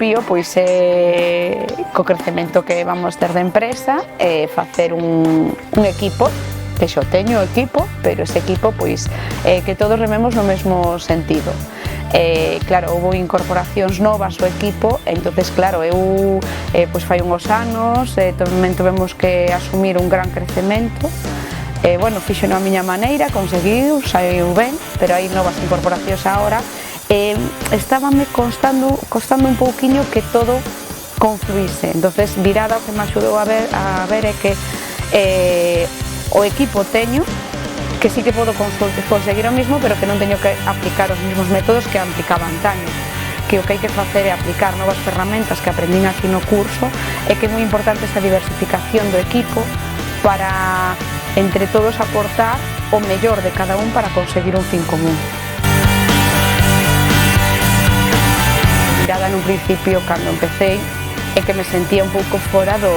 desafío pois é co crecemento que vamos ter de empresa facer un equipo, que xo teño equipo, pero ese equipo pois que todos rememos no mesmo sentido. Claro, houve incorporacións novas ao equipo, entonces claro, eu pois fai uns anos tamén tivemos que asumir un gran crecemento. Bueno, fixo a miña maneira, conseguiu, saiu ben, pero hai novas incorporacións agora. Estábame costando un pouquiño que todo confluíse, entonces Virada o que me axudou a ver é que o equipo teño, que sí que podo conseguir o mismo, pero que non teño que aplicar os mesmos métodos que aplicaba antaño, que o que hai que facer é aplicar novas ferramentas que aprendín aquí no curso, e que é moi importante esta diversificación do equipo para, entre todos, aportar o mellor de cada un para conseguir un fin común. Virada nun principio, cando empecé, é que me sentía un pouco fora do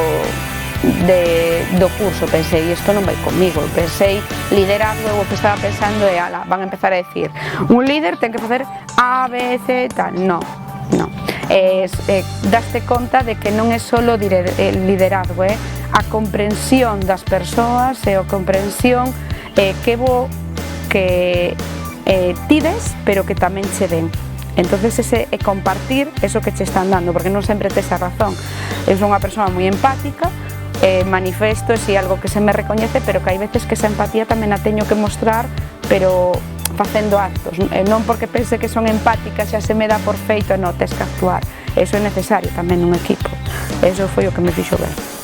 curso, pensei, isto non vai comigo, pensei, liderazgo, o que estaba pensando é, van a empezar a decir, un líder ten que facer A, B, C, tal, non. Daste conta de que non é só liderazgo, é a comprensión das persoas e a comprensión que tides, pero que tamén che den. Entonces ese é compartir eso que che están dando, porque non sempre tes a razón. Eu son unha persoa moi empática, manifesto si algo que se me recoñece, pero que hai veces que esa empatía tamén a teño que mostrar, pero facendo actos, non porque pense que son empática xa se me dá por feito, non, tes que actuar. Eso é necesario tamén nun equipo, eso foi o que me fixo ver.